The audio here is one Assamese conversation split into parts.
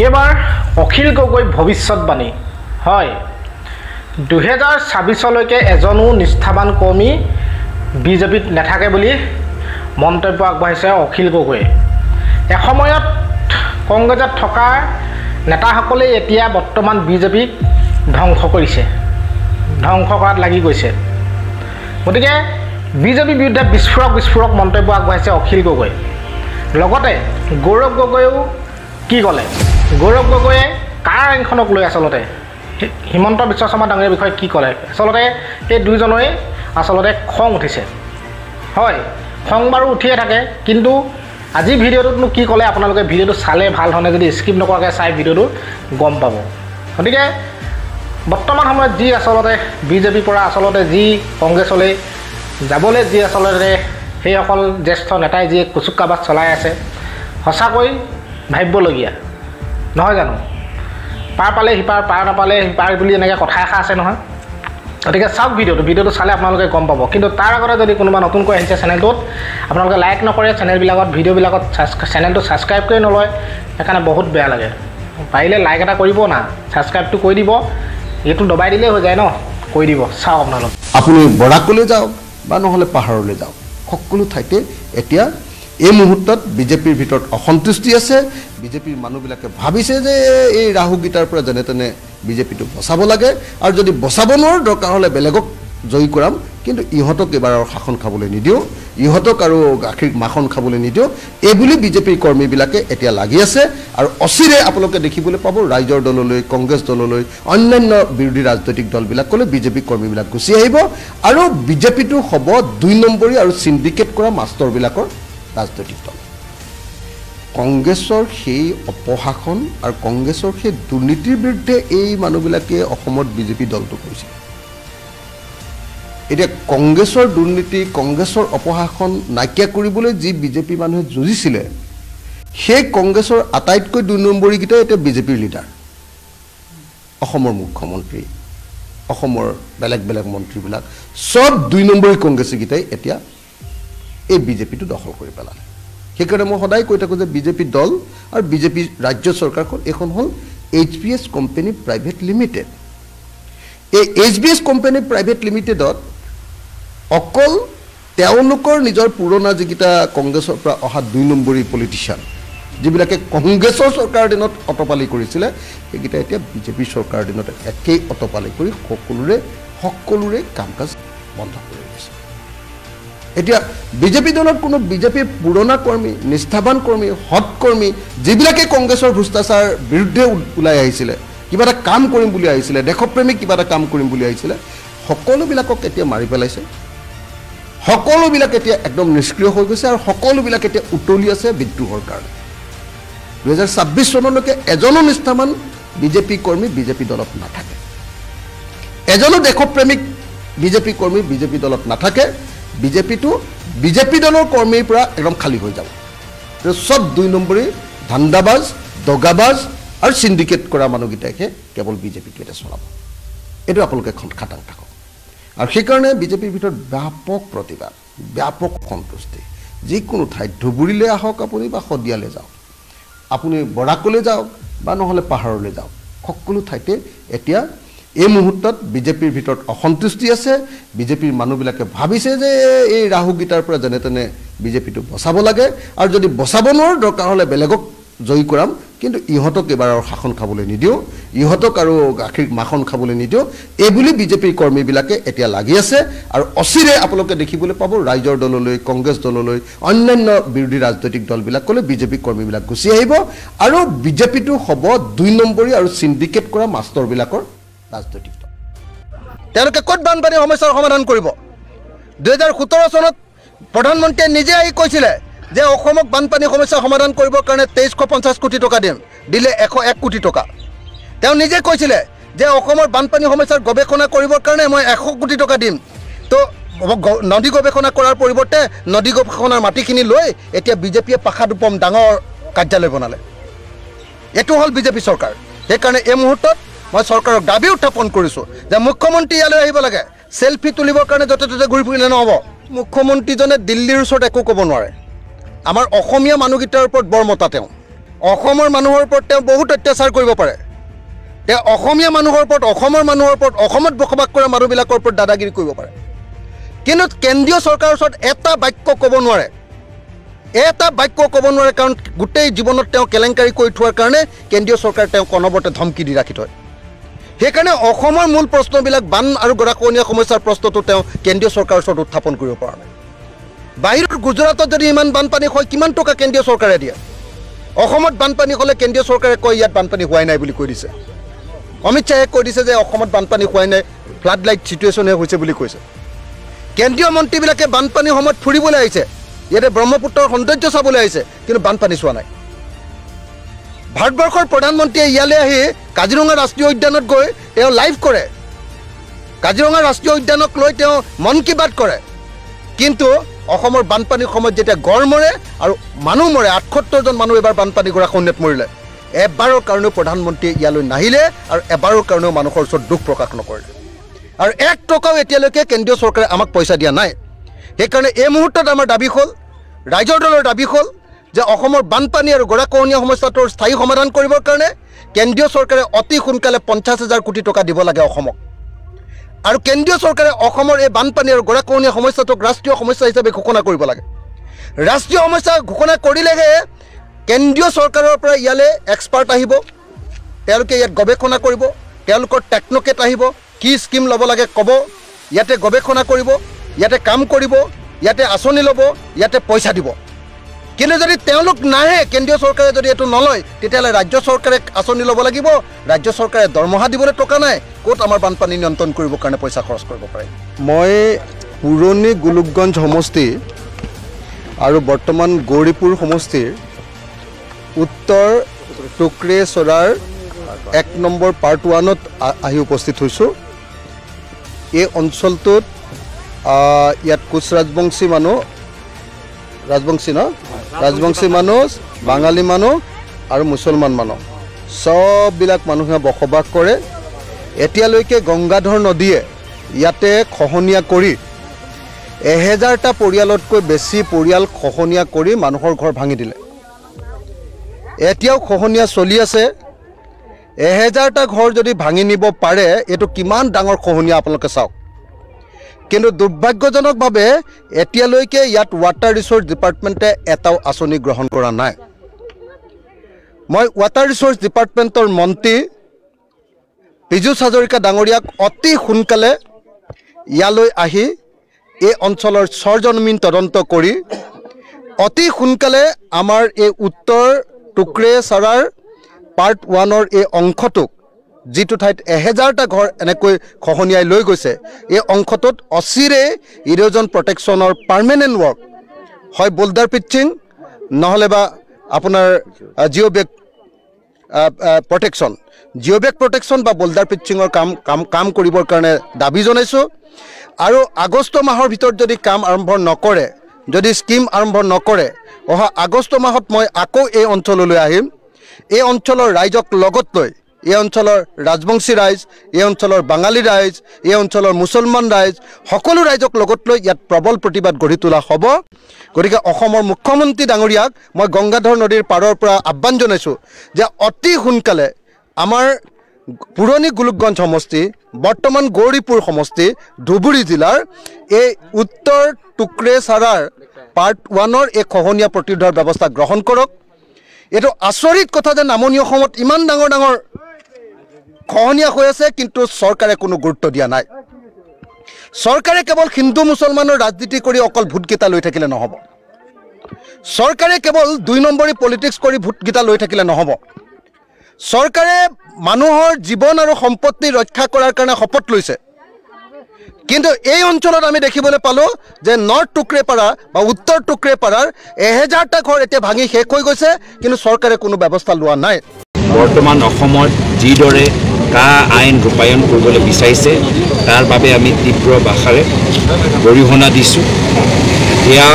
এবাৰ অখিল গগৈ ভৱিষ্যতবাণী হয় 2026লৈকে এজনো নিষ্ঠাবান কৰ্মী বিজেপিত নাথাকে বুলি মন্তব্য আগবঢ়াইছে অখিল গগৈয়ে এসময়ত কংগ্ৰেছত থকা নেতাসকলে এতিয়া বৰ্তমান বিজেপিক ধ্বংস কৰিছে ধ্বংস কৰাত লাগি গৈছে গতিকে বিজেপিৰ বিৰুদ্ধে বিস্ফোৰক মন্তব্য আগবঢ়াইছে অখিল গগৈ লগতে গৌৰৱ গগৈও কি ক'লে গৌৰৱ গগৈয়ে কাৰ আইনখনক লৈ আচলতে হিমন্ত বিশ্ব শৰ্মা ডাঙৰীয়াৰ বিষয়ে কি ক'লে আচলতে এই দুইজনৰে আচলতে খং উঠিছে হয় খং বাৰু উঠিয়ে থাকে কিন্তু আজি ভিডিঅ'টোতনো কি ক'লে আপোনালোকে ভিডিঅ'টো চালে ভাল ধৰণে যদি স্কিপ নকৰাকৈ চাই ভিডিঅ'টো গম পাব গতিকে বৰ্তমান সময়ত যি আচলতে বিজেপিৰ পৰা আচলতে যি কংগ্ৰেছলৈ যাবলৈ যি আচলতে সেইসকল জ্যেষ্ঠ নেতাই যি কুচুকাবাজ চলাই আছে সঁচাকৈ ভাবিবলগীয়া নহয় জানো পাৰ পালে সিপাৰ পাৰ নাপালে সিপাৰ বুলি এনেকৈ কথা এষাৰ আছে নহয় গতিকে চাওক ভিডিঅ'টো চালে আপোনালোকে গম পাব কিন্তু তাৰ আগতে যদি কোনোবা নতুনকৈ আহিছে চেনেলটোত আপোনালোকে লাইক নকৰে চেনেলবিলাকত ভিডিঅ'বিলাকত চেনেলটো ছাবস্ক্ৰাইব কৰি নলয় সেইকাৰণে বহুত বেয়া লাগে পাৰিলে লাইক এটা কৰিব না ছাবস্ক্ৰাইবটো কৰি দিব এইটো দবাই দিলেই হৈ যায় ন কৰি দিব চাওক আপোনালোকে আপুনি বৰাকলৈ যাওক বা নহ'লে পাহাৰলৈ যাওক সকলো ঠাইতে এতিয়া এই মুহূৰ্তত বিজেপিৰ ভিতৰত অসন্তুষ্টি আছে বিজেপিৰ মানুহবিলাকে ভাবিছে যে এই ৰাহুগীতাৰ পৰা যেনে তেনে বিজেপিটো বচাব লাগে আৰু যদি বচাব নোৱাৰো দৰকাৰ হ'লে বেলেগক জয়ী কৰাম কিন্তু ইহঁতক এবাৰ আৰু শাসন খাবলৈ নিদিওঁ ইহঁতক আৰু গাখীৰ মাখন খাবলৈ নিদিওঁ এইবুলি বিজেপিৰ কৰ্মীবিলাকে এতিয়া লাগি আছে আৰু অচিৰে আপোনালোকে দেখিবলৈ পাব ৰাইজৰ দললৈ কংগ্ৰেছ দললৈ অন্যান্য বিৰোধী ৰাজনৈতিক দলবিলাকলৈ বিজেপি কৰ্মীবিলাক গুচি আহিব আৰু বিজেপিটো হ'ব 2 নম্বৰী আৰু চিণ্ডিকেট কৰা মাষ্টৰবিলাকৰ ৰাজনৈতিক দল কংগ্ৰেছৰ সেই অপশাসন আৰু কংগ্ৰেছৰ সেই দুৰ্নীতিৰ বিৰুদ্ধে এই মানুহবিলাকে অসমত বিজেপি দলটো কৰিছে এতিয়া কংগ্ৰেছৰ দুৰ্নীতি কংগ্ৰেছৰ অপশাসন নাইকিয়া কৰিবলৈ যি বিজেপি মানুহে যুঁজিছিলে সেই কংগ্ৰেছৰ আটাইতকৈ 2 নম্বৰীকেইটা এতিয়া বিজেপিৰ লিডাৰ অসমৰ মুখ্যমন্ত্ৰী অসমৰ বেলেগ মন্ত্ৰীবিলাক সব 2 নম্বৰী কংগ্ৰেছীকেইটাই এতিয়া এই বিজেপিটো দখল কৰি পেলালে সেইকাৰণে মই সদায় কৈ থাকোঁ যে বিজেপি দল আৰু বিজেপি ৰাজ্য চৰকাৰখন এখন হ'ল HBS কোম্পানী প্ৰাইভেট লিমিটেড এই HBS কোম্পানী প্ৰাইভেট লিমিটেডত অকল তেওঁলোকৰ নিজৰ পুৰণা যিকেইটা কংগ্ৰেছৰ পৰা অহা 2 নম্বৰী পলিটিচিয়ান যিবিলাকে কংগ্ৰেছৰ চৰকাৰৰ দিনত অটপালি কৰিছিলে সেইকেইটা এতিয়া বিজেপি চৰকাৰৰ দিনত একেই অটপালি কৰি সকলোৰে কাম কাজ বন্ধ কৰি দিছে এতিয়া বিজেপি দলত কোনো বিজেপিৰ পুৰণা কৰ্মী নিষ্ঠাবান কৰ্মী হৎ কৰ্মী যিবিলাকে কংগ্ৰেছৰ ভ্ৰষ্টাচাৰ বিৰুদ্ধে ওলাই আহিছিলে কিবা এটা কাম কৰিম বুলি আহিছিলে দেশপ্ৰেমিক কিবা এটা কাম কৰিম বুলি আহিছিলে সকলোবিলাকক এতিয়া মাৰি পেলাইছে সকলোবিলাক এতিয়া একদম নিষ্ক্ৰিয় হৈ গৈছে আৰু সকলোবিলাক এতিয়া উতলি আছে বিদ্ৰোহৰ কাৰণে 2026 চনলৈকে এজনো নিষ্ঠাবান বিজেপি কৰ্মী বিজেপি দলত নাথাকে এজনো দেশপ্ৰেমিক বিজেপি কৰ্মী বিজেপি দলত নাথাকে বিজেপিটো বিজেপি দলৰ কৰ্মীৰ পৰা একদম খালী হৈ যাব সব 2 নম্বৰী ধান্দাবাজ দগাবাজ আৰু চিণ্ডিকেট কৰা মানুহকেইটাকে কেৱল বিজেপিটো এটা চলাব এইটো আপোনালোকে খাটাং থাকক আৰু সেইকাৰণে বিজেপিৰ ভিতৰত ব্যাপক প্ৰতিবাদ ব্যাপক সন্তুষ্টি যিকোনো ঠাইত ধুবুৰীলৈ আহক আপুনি বা শদিয়ালৈ যাওক আপুনি বৰাকলৈ যাওক বা নহ'লে পাহাৰলৈ যাওক সকলো ঠাইতে এতিয়া এই মুহূৰ্তত বিজেপিৰ ভিতৰত অসন্তুষ্টি আছে বিজেপিৰ মানুহবিলাকে ভাবিছে যে এই ৰাহুগীতাৰ পৰা যেনে তেনে বিজেপিটো বচাব লাগে আৰু যদি বচাব নোৱাৰো দৰকাৰ হ'লে বেলেগক জয়ী কৰাম কিন্তু ইহঁতক এবাৰ আৰু শাসন খাবলৈ নিদিওঁ ইহঁতক আৰু গাখীৰ মাখন খাবলৈ নিদিওঁ এইবুলি বিজেপিৰ কৰ্মীবিলাকে এতিয়া লাগি আছে আৰু অচিৰে আপোনালোকে দেখিবলৈ পাব ৰাইজৰ দললৈ কংগ্ৰেছ দললৈ অন্যান্য বিৰোধী ৰাজনৈতিক দলবিলাকলৈ বিজেপি কৰ্মীবিলাক গুচি আহিব আৰু বিজেপিটো হ'ব 2 নম্বৰী আৰু চিণ্ডিকেট কৰা মাষ্টৰবিলাকৰ ৰাজনৈতিক দল তেওঁলোকে ক'ত বানপানীৰ সমস্যাৰ সমাধান কৰিব 2017 চনত প্ৰধানমন্ত্ৰীয়ে নিজে আহি কৈছিলে যে অসমক বানপানী সমস্যা সমাধান কৰিবৰ কাৰণে 2350 কোটি টকা দিম দিলে 101 কোটি টকা তেওঁ নিজে কৈছিলে যে অসমৰ বানপানী সমস্যাৰ গৱেষণা কৰিবৰ কাৰণে মই 100 কোটি টকা দিম তো নদী গৱেষণা কৰাৰ পৰিৱৰ্তে নদী গৱেষণাৰ মাটিখিনি লৈ এতিয়া বিজেপিয়ে পাখাদুপম ডাঙৰ কাৰ্যালয় বনালে এটো হ'ল বিজেপি চৰকাৰ সেইকাৰণে এই মুহূৰ্তত মই চৰকাৰক দাবী উত্থাপন কৰিছোঁ যে মুখ্যমন্ত্ৰী ইয়ালৈ আহিব লাগে সেলফি তুলিবৰ কাৰণে য'তে ত'তে ঘূৰি ফুৰিলে নহ'ব মুখ্যমন্ত্ৰীজনে দিল্লীৰ ওচৰত একো ক'ব নোৱাৰে আমাৰ অসমীয়া মানুহকেইটাৰ ওপৰত বৰ মতা তেওঁ অসমৰ মানুহৰ ওপৰত তেওঁ বহুত অত্যাচাৰ কৰিব পাৰে তেওঁ অসমীয়া মানুহৰ ওপৰত অসমৰ মানুহৰ ওপৰত অসমত বসবাস কৰা মানুহবিলাকৰ ওপৰত দাদাগিৰি কৰিব পাৰে কিন্তু কেন্দ্ৰীয় চৰকাৰৰ ওচৰত এটা বাক্য ক'ব নোৱাৰে কাৰণ গোটেই জীৱনত তেওঁ কেলেংকাৰী কৰি থোৱাৰ কাৰণে কেন্দ্ৰীয় চৰকাৰে তেওঁক অনবৰতে ধমকি দি ৰাখি থয় সেইকাৰণে অসমৰ মূল প্ৰশ্নবিলাক বান আৰু গৰাখহনীয়া সমস্যাৰ প্ৰশ্নটো তেওঁ কেন্দ্ৰীয় চৰকাৰৰ ওচৰত উত্থাপন কৰিব পৰা নাই বাহিৰৰ গুজৰাটত যদি ইমান বানপানী হয় কিমান টকা কেন্দ্ৰীয় চৰকাৰে দিয়ে অসমত বানপানী হ'লে কেন্দ্ৰীয় চৰকাৰে কয় ইয়াত বানপানী হোৱাই নাই বুলি কৈ দিছে অমিত শ্বাহে কৈ দিছে যে অসমত বানপানী হোৱাই নাই ফ্লাড লাইট চিটুৱেশ্যনহে হৈছে বুলি কৈছে কেন্দ্ৰীয় মন্ত্ৰীবিলাকে বানপানীৰ সময়ত ফুৰিবলৈ আহিছে ইয়াতে ব্ৰহ্মপুত্ৰৰ সৌন্দৰ্য চাবলৈ আহিছে কিন্তু বানপানী চোৱা নাই ভাৰতবৰ্ষৰ প্ৰধানমন্ত্ৰীয়ে ইয়ালৈ আহি কাজিৰঙা ৰাষ্ট্ৰীয় উদ্যানত গৈ তেওঁ লাইভ কৰে কাজিৰঙা ৰাষ্ট্ৰীয় উদ্যানক লৈ তেওঁ মন কী বাত কৰে কিন্তু অসমৰ বানপানীৰ সময়ত যেতিয়া গড় মৰে আৰু মানুহ মৰে ৭৮জন মানুহ এবাৰ বানপানী গৰাখহনীয়াত মৰিলে এবাৰৰ কাৰণেও প্ৰধানমন্ত্ৰীয়ে ইয়ালৈ নাহিলে আৰু এবাৰৰ কাৰণেও মানুহৰ ওচৰত দুখ প্ৰকাশ নকৰিলে আৰু ১ টকাও এতিয়ালৈকে কেন্দ্ৰীয় চৰকাৰে আমাক পইচা দিয়া নাই সেইকাৰণে এই মুহূৰ্তত আমাৰ দাবী হ'ল ৰাইজৰ দলৰ দাবী হ'ল যে অসমৰ বানপানী আৰু গৰাখহনীয়া সমস্যাটোৰ স্থায়ী সমাধান কৰিবৰ কাৰণে কেন্দ্ৰীয় চৰকাৰে অতি সোনকালে ৫০,০০০ কোটি টকা দিব লাগে অসমক আৰু কেন্দ্ৰীয় চৰকাৰে অসমৰ এই বানপানী আৰু গৰাখহনীয়া সমস্যাটোক ৰাষ্ট্ৰীয় সমস্যা হিচাপে ঘোষণা কৰিব লাগে ৰাষ্ট্ৰীয় সমস্যা ঘোষণা কৰিলেহে কেন্দ্ৰীয় চৰকাৰৰ পৰা ইয়ালৈ এক্সপাৰ্ট আহিব তেওঁলোকে ইয়াত গৱেষণা কৰিব তেওঁলোকৰ টেকন'ক্ৰেট আহিব কি স্কিম ল'ব লাগে ক'ব ইয়াতে গৱেষণা কৰিব ইয়াতে কাম কৰিব ইয়াতে আঁচনি ল'ব ইয়াতে পইচা দিব কিন্তু যদি তেওঁলোক নাহে কেন্দ্ৰীয় চৰকাৰে যদি এইটো নলয় তেতিয়াহ'লে ৰাজ্য চৰকাৰে আঁচনি ল'ব লাগিব ৰাজ্য চৰকাৰে দৰমহা দিবলৈ টকা নাই ক'ত আমাৰ বানপানী নিয়ন্ত্ৰণ কৰিবৰ কাৰণে পইচা খৰচ কৰিব পাৰে মই পুৰণি গোলোকগঞ্জ সমষ্টি আৰু বৰ্তমান গৌৰীপুৰ সমষ্টিৰ উত্তৰ টুক্ৰেচৰাৰ ১ নম্বৰ পাৰ্ট 1ত আহি উপস্থিত হৈছোঁ এই অঞ্চলটোত ইয়াত কোচ ৰাজবংশী মানুহ ৰাজবংশী মানুহ বাঙালী মানুহ আৰু মুছলমান মানুহ সববিলাক মানুহে বসবাস কৰে এতিয়ালৈকে গংগাধৰ নদীয়ে ইয়াতে খহনীয়া কৰি ১০০০টা পৰিয়ালতকৈ বেছি পৰিয়াল খহনীয়া কৰি মানুহৰ ঘৰ ভাঙি দিলে এতিয়াও খহনীয়া চলি আছে ১০০০টা ঘৰ যদি ভাঙি নিব পাৰে এইটো কিমান ডাঙৰ খহনীয়া আপোনালোকে চাওক কিন্তু দুৰ্ভাগ্যজনকভাৱে এতিয়ালৈকে ইয়াত ৱাটাৰ ৰিচোৰ্চ ডিপাৰ্টমেণ্টে এটাও আঁচনি গ্ৰহণ কৰা নাই মই ৱাটাৰ ৰিচোৰ্চ ডিপাৰ্টমেণ্টৰ মন্ত্ৰী পীযুষ হাজৰিকা ডাঙৰীয়াক অতি সোনকালে ইয়ালৈ আহি এই অঞ্চলৰ সৰজমিন তদন্ত কৰি অতি সোনকালে আমাৰ এই উত্তৰ টুক্ৰেচৰাৰ পাৰ্ট 1ৰ এই অংশটোক যিটো ঠাইত ১০০০টা ঘৰ এনেকৈ খহনীয়াই লৈ গৈছে এই অংশটোত অচিৰে ইৰোজন প্ৰটেকশ্যনৰ পাৰ্মানেণ্ট ৱৰ্ক হয় বোল্ডাৰ পিচিং নহ'লে বা আপোনাৰ জিঅ'বেগ প্ৰটেকশ্যন বা বোল্ডাৰ পিচিঙৰ কাম কৰিবৰ কাৰণে দাবী জনাইছোঁ আৰু আগষ্ট মাহৰ ভিতৰত যদি কাম আৰম্ভ নকৰে যদি স্কিম আৰম্ভ নকৰে অহা আগষ্ট মাহত মই আকৌ এই অঞ্চললৈ আহিম এই অঞ্চলৰ ৰাইজক লগত লৈ এই অঞ্চলৰ ৰাজবংশী ৰাইজ এই অঞ্চলৰ বাঙালী ৰাইজ এই অঞ্চলৰ মুছলমান ৰাইজ সকলো ৰাইজক লগত লৈ ইয়াত প্ৰবল প্ৰতিবাদ গঢ়ি তোলা হ'ব গতিকে অসমৰ মুখ্যমন্ত্ৰী ডাঙৰীয়াক মই গংগাধৰ নদীৰ পাৰৰ পৰা আহ্বান জনাইছোঁ যে অতি সোনকালে আমাৰ পুৰণি গোলোকগঞ্জ সমষ্টি বৰ্তমান গৌৰীপুৰ সমষ্টি ধুবুৰী জিলাৰ এই উত্তৰ টুক্ৰেচৰাৰ পাৰ্ট 1ৰ এই খহনীয়া প্ৰতিৰোধৰ ব্যৱস্থা গ্ৰহণ কৰক এইটো আচৰিত কথা যে নামনি অসমত ইমান ডাঙৰ ডাঙৰ খহনীয়া হৈ আছে কিন্তু চৰকাৰে কোনো গুৰুত্ব দিয়া নাই চৰকাৰে কেৱল হিন্দু মুছলমানৰ ৰাজনীতি কৰি অকল ভোটকেইটা লৈ থাকিলে নহ'ব চৰকাৰে কেৱল ২ নম্বৰী পলিটিক্স কৰি ভোটকেইটা লৈ থাকিলে নহ'ব চৰকাৰে মানুহৰ জীৱন আৰু সম্পত্তি ৰক্ষা কৰাৰ কাৰণে শপত লৈছে কিন্তু এই অঞ্চলত আমি দেখিবলৈ পালোঁ যে নৰ্থ টুক্ৰেপাৰা বা উত্তৰ টুক্ৰেপাৰাৰ ১০০০টা ঘৰ এতিয়া ভাঙি শেষ হৈ গৈছে কিন্তু চৰকাৰে কোনো ব্যৱস্থা লোৱা নাই বৰ্তমান অসমত যিদৰে কা আইন ৰূপায়ণ কৰিবলৈ বিচাৰিছে তাৰ বাবে আমি তীব্ৰ ভাষাৰে গৰিহণা দিছোঁ এয়া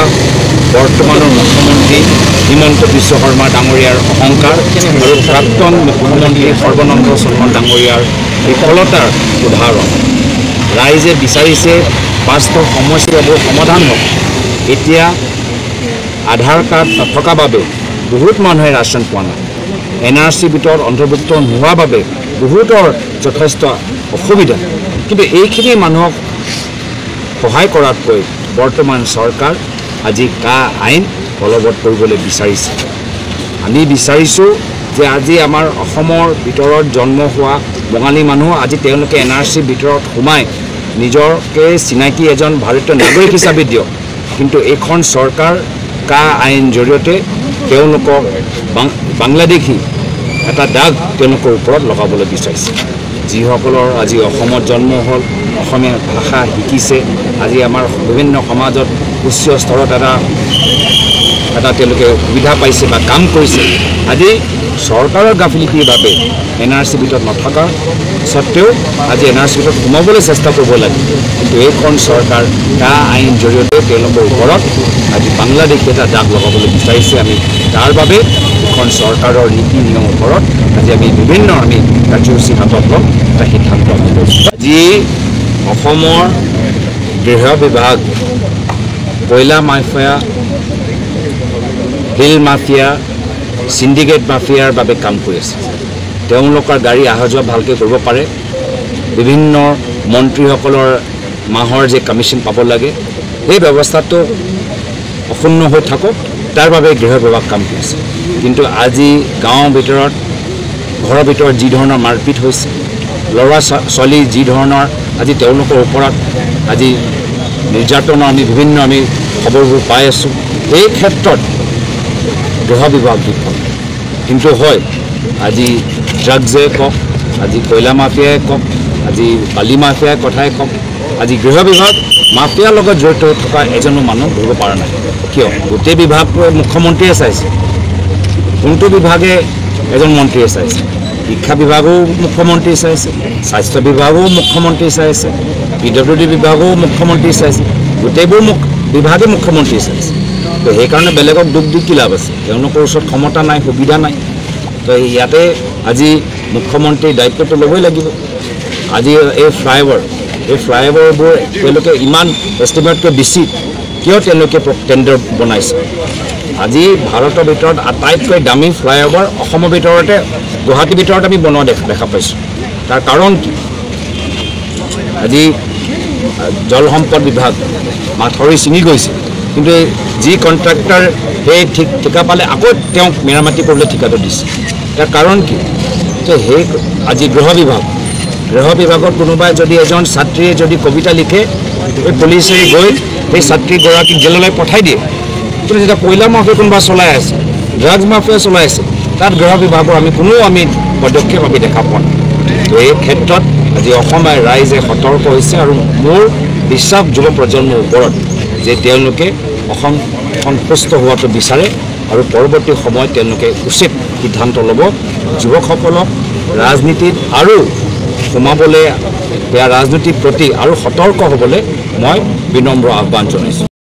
বৰ্তমানৰ মুখ্যমন্ত্ৰী হিমন্ত বিশ্ব শৰ্মা ডাঙৰীয়াৰ অহংকাৰ আৰু প্ৰাক্তন মুখ্যমন্ত্ৰী সৰ্বানন্দ সোণোৱাল ডাঙৰীয়াৰ বিফলতাৰ উদাহৰণ ৰাইজে বিচাৰিছে বাস্তৱ সমস্যাবোৰ সমাধান হওক এতিয়া আধাৰ কাৰ্ড নথকা বাবে বহুত মানুহে ৰাচন পোৱা নাই NRCৰ ভিতৰত অন্তৰ্ভুক্ত নোহোৱাৰ বাবে বহুতৰ যথেষ্ট অসুবিধা কিন্তু এইখিনি মানুহক সহায় কৰাতকৈ বৰ্তমান চৰকাৰ আজি কা আইন বলবৎ কৰিবলৈ বিচাৰিছে আমি বিচাৰিছোঁ যে আজি আমাৰ অসমৰ ভিতৰত জন্ম হোৱা বঙালী মানুহ আজি তেওঁলোকে NRCৰ ভিতৰত সোমাই নিজকে চিনাকি এজন ভাৰতীয় নাগৰিক হিচাপে দিয়ক কিন্তু এইখন চৰকাৰ কা আইন জৰিয়তে তেওঁলোকক বাংলাদেশী এটা দাগ তেওঁলোকৰ ওপৰত লগাবলৈ বিচাৰিছে যিসকলৰ আজি অসমত জন্ম হ'ল অসমীয়া ভাষা শিকিছে আজি আমাৰ বিভিন্ন সমাজত উচ্চ স্তৰত এটা তেওঁলোকে সুবিধা পাইছে বা কাম কৰিছে আজি চৰকাৰৰ গাফিলতিৰ বাবে NRCৰ ভিতৰত নথকা সত্ত্বেও আজি NRCৰ ভিতৰত সোমাবলৈ চেষ্টা কৰিব লাগে কিন্তু এইখন চৰকাৰ কা আইন জৰিয়তে তেওঁলোকৰ ওপৰত আজি বাংলাদেশে এটা দাগ লগাবলৈ বিচাৰিছে আমি তাৰ বাবে এইখন চৰকাৰৰ নীতি নিয়মৰ ওপৰত আজি আমি বিভিন্ন কাৰ্যসূচী হাতত ল'ম এটা সিদ্ধান্ত আমি লৈছোঁ আজি অসমৰ গৃহ বিভাগ কয়লা মাফিয়া হিল মাফিয়া সিন্ডিকেট মাফিয়াৰ বাবে কাম কৰি আছে তেওঁলোকৰ গাড়ী অহা যোৱা ভালকৈ কৰিব পাৰে বিভিন্ন মন্ত্ৰীসকলৰ মাহৰ যে কমিশ্যন পাব লাগে এই ব্যৱস্থাটো অক্ষুণ্ণ হৈ থাকক তাৰ বাবে গৃহ বিভাগ কাম কৰিছে কিন্তু আজি গাঁৱৰ ভিতৰত ঘৰৰ ভিতৰত যি ধৰণৰ মাৰপিট হৈছে ল'ৰা ছোৱালী যি ধৰণৰ আজি তেওঁলোকৰ ওপৰত আজি নিৰ্যাতনৰ আমি বিভিন্ন খবৰবোৰ পাই আছোঁ এই ক্ষেত্ৰত গৃহ বিভাগ বিফল কিন্তু হয় আজি ড্ৰাগছে কওক আজি কয়লা মাফিয়াই কওক আজি বালি মাফিয়াৰ কথাই কওক আজি গৃহ বিভাগ মাফিয়াৰ লগত জড়িত থকা এজনো মানুহ ধৰিব পৰা নাই কিয় গোটেই বিভাগটোৱে মুখ্যমন্ত্ৰীয়ে চাইছে কোনটো বিভাগে এজন মন্ত্ৰীয়ে চাইছে শিক্ষা বিভাগো মুখ্যমন্ত্ৰী চাইছে স্বাস্থ্য বিভাগো মুখ্যমন্ত্ৰী চাইছে PWD বিভাগো মুখ্যমন্ত্ৰী চাইছে গোটেইবোৰ বিভাগে মুখ্যমন্ত্ৰী চাইছে তো সেইকাৰণে বেলেগক দুখ দি কি লাভ আছে তেওঁলোকৰ ওচৰত ক্ষমতা নাই সুবিধা নাই তো ইয়াতে আজি মুখ্যমন্ত্ৰীৰ দায়িত্বটো ল'বই লাগিব আজি এই ফ্লাইঅভাৰবোৰ তেওঁলোকে ইমান এষ্টিমেটকৈ বেছি কিয় তেওঁলোকে টেণ্ডাৰ বনাইছে আজি ভাৰতৰ ভিতৰত আটাইতকৈ দামী ফ্লাইঅভাৰ অসমৰ ভিতৰতে গুৱাহাটীৰ ভিতৰত আমি বনোৱা দেখা পাইছোঁ তাৰ কাৰণ কি আজি জল সম্পদ বিভাগ মাথৰি ছিঙি গৈছে কিন্তু যি কণ্ট্ৰাক্টৰ সেই ঠিকা পালে আকৌ তেওঁক মেৰামতি কৰিবলৈ ঠিকাটো দিছে তাৰ কাৰণ কি যে সেই আজি গৃহ বিভাগত কোনোবাই যদি এজন ছাত্ৰীয়ে যদি কবিতা লিখে এই পুলিচে গৈ সেই ছাত্ৰীগৰাকীক জেললৈ পঠাই দিয়ে কিন্তু যেতিয়া কয়লা মাফিয়া কোনোবা চলাই আছে ড্ৰাগছ মাফিয়া চলাই আছে তাত গৃহ বিভাগৰ কোনো পদক্ষেপ আমি দেখা পোৱা নাই তো এই ক্ষেত্ৰত আজি অসমৰ ৰাইজে সতৰ্ক হৈছে আৰু মোৰ বিশ্বাস যুৱ প্ৰজন্মৰ ওপৰত যে তেওঁলোকে অসমখন সুস্থ হোৱাটো বিচাৰে আৰু পৰৱৰ্তী সময়ত তেওঁলোকে উচিত সিদ্ধান্ত ল'ব যুৱকসকলক ৰাজনীতিত আৰু সোমাবলৈ বেয়া ৰাজনীতিৰ প্ৰতি আৰু সতৰ্ক হ'বলৈ মই বিনম্ৰ আহ্বান জনাইছোঁ